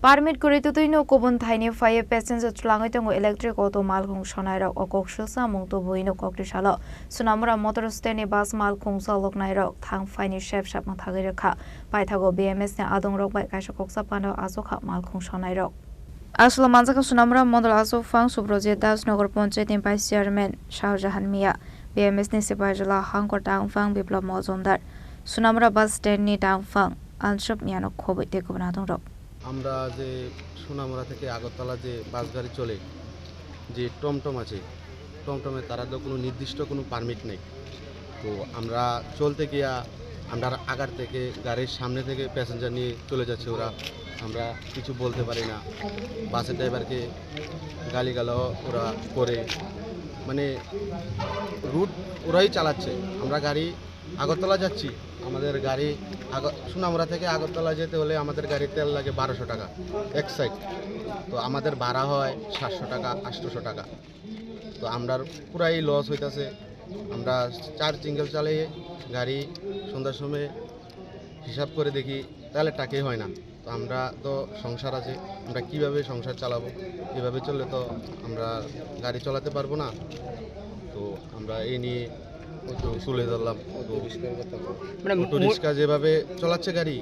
Permit kuritutuino kubun thaini fire passenger chulangoitongo electric auto malkhung sonairok okok shilsa mungtu buino kokrisalo sunamura motor steni bus malkhung salok nairok thang faini shep shap mathagi rakha paithago BMS ne adongrok bai kaisa koksa pano azokha malkhung sonairok Aslo manjaka sunamura model azok fang subrojit das nagar panchayat ni vice chairman Shahjahan Mia BMS ni sipajala hangkor tang fang biplab mozondar sunamura bus stand ni tang fang anshop mianok khobai te kubnadongrok আমরা যে সোনামুড়া থেকে আগরতলা যে বাস গাড়ি চলে যে টমটম আছে টমটমে তারা তো কোনো নির্দিষ্ট কোনো পারমিট নেই তো আমরা চলতে গিয়া আমরা আগার থেকে গাড়ির সামনে থেকে প্যাসেঞ্জার নিয়ে চলে যাচ্ছে ওরা আমরা কিছু বলতে পারি না বাসের ড্রাইভারকে গালিগালাও ওরা করে মানে রুট ওরাই চালাচ্ছে আমরা গাড়ি আগরতলা যাচ্ছি আমাদের গাড়ি সোনামুড়া থেকে আগরতলা যেতে হলে আমাদের গাড়ির তেল লাগে 1200 টাকা এক সাইড তো আমাদের ভাড়া হয় 700 টাকা 800 টাকা তো আমরা পুরাই লস হইতাছে আমরা 4 সিঙ্গেল চালিয়ে গাড়ি সন্ধ্যার সময় হিসাব করে দেখি তাহলে টাকাই হয় না তো আমরা তো সংসার আছে আমরা কিভাবে সংসার চালাবো এভাবে চললে তো আমরা গাড়ি চালাতে পারবো না তো আমরা এই নিয়ে চলে ধরলাম অটো রিক্সা যেভাবে চলাচ্ছে গাড়ি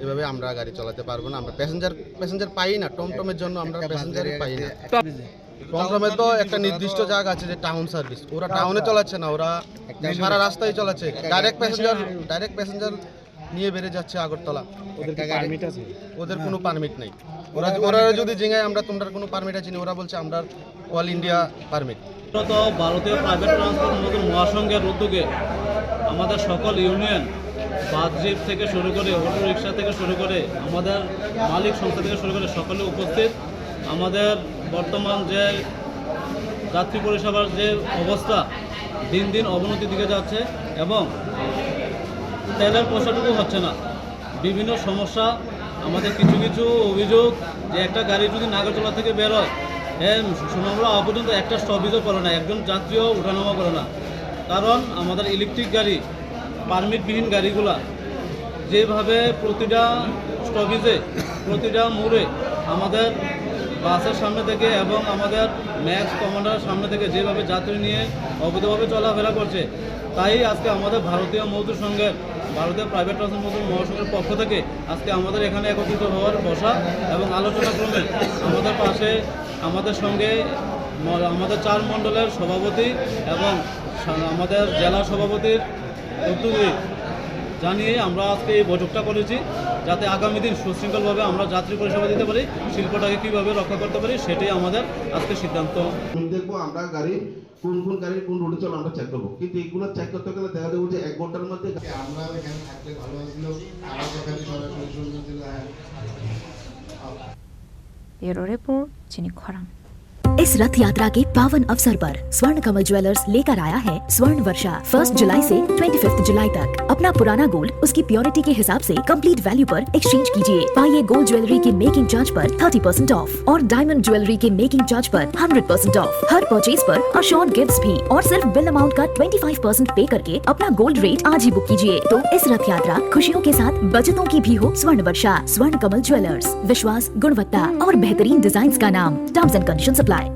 এভাবে আমরা গাড়ি চালাতে পারবো না আমরা প্যাসেঞ্জার পাই না টমটমের জন্য আমরা প্যাসেঞ্জার পাই না টমটমের তো একটা নির্দিষ্ট জায়গা আছে যে টাউন সার্ভিস ওরা টাউনে চালাচ্ছে না ওরা সারা রাস্তায় চালাচ্ছে ডাইরেক্ট প্যাসেঞ্জার নিয়ে বেড়ে যাচ্ছে আগরতলা ওদের কোনো পারমিট নেই ওরা যদি জিঙ্গায় আমরা তোমরা কোনো পারমিট আছে না ওরা বলছে আমরা অল ইন্ডিয়া পারমিট ভারতীয় প্রাইভেট ট্রান্সপোর্ট নতুন মহাসংঘের উদ্যোগে আমাদের সকল ইউনিয়ন বাস জিপ থেকে শুরু করে অটো রিক্সা থেকে শুরু করে আমাদের মালিক সংস্থা থেকে শুরু করে সকলে উপস্থিত আমাদের বর্তমান যে যাত্রী পরিষেবার যে অবস্থা দিন দিন অবনতির দিকে যাচ্ছে এবং তেলের পয়সাটুকু হচ্ছে না বিভিন্ন সমস্যা আমাদের কিছু কিছু অভিযোগ যে একটা গাড়ি যদি নাগরতলা থেকে বেরোয় সোনামুড়া পর্যন্ত একটা স্টপেজও করে না একজন যাত্রীও ওঠানামা করে না কারণ আমাদের ইলেকট্রিক গাড়ি পারমিটবিহীন গাড়িগুলা যেভাবে প্রতিটা স্টপেজে প্রতিটা মোড়ে আমাদের বাসের সামনে থেকে এবং আমাদের ম্যাক্স কমান্ডারের সামনে থেকে যেভাবে যাত্রী নিয়ে অবৈধভাবে চলাফেরা করছে তাই আজকে আমাদের ভারতীয় মজদুর সংঘের ভারতীয় প্রাইভেট ট্রান্সপোর্ট মহাসংঘের পক্ষ থেকে আজকে আমাদের এখানে একত্রিত হওয়ার বসা এবং আলোচনা ক্রমে আমাদের পাশে আমাদের সঙ্গে আমাদের 4 মণ্ডলের সভাপতি এবং আমাদের জেলা সভাপতির উদ্যোগে জানিয়ে আমরা আজকে এই বৈঠকটা করেছি যাতে আগামী দিন সুশৃঙ্খলভাবে আমরা যাত্রী পরিষেবা দিতে পারি শিল্পটাকে কীভাবে রক্ষা করতে পারি সেটাই আমাদের আজকে সিদ্ধান্ত দেখবো আমরা গাড়ি কোন গাড়ি কোন রুটে চলে আমরা চেক করবো কিন্তু এইগুলো চেক করতে গেলে দেখা যাবে যে 1 ঘন্টার মধ্যে আমরা এখানে থাকলে ভালো ছিল আমার এখানে সরাসরি শুনতে দিলে Bureau Report Chini Khorang इस रथ यात्रा के पावन अवसर पर स्वर्ण कमल ज्वेलर्स लेकर आया है स्वर्ण वर्षा 1 जुलाई से 25 जुलाई तक अपना पुराना गोल्ड उसकी प्योरिटी के हिसाब से कंप्लीट वैल्यू पर एक्सचेंज कीजिए पाइए गोल्ड ज्वेलरी के मेकिंग चार्ज पर 30% ऑफ और डायमंड ज्वेलरी के मेकिंग चार्ज पर 100% ऑफ हर परचेज पर अशोर्ड गिफ्ट्स भी और सिर्फ बिल अमाउंट का 25% पे करके अपना गोल्ड रेट आज ही बुक कीजिए तो इस रथ यात्रा खुशियों के साथ बचतों की भी हो स्वर्ण वर्षा स्वर्ण कमल ज्वेलर्स विश्वास गुणवत्ता और बेहतरीन डिजाइन का नाम टर्म्स एंड कंडीशन अप्लाई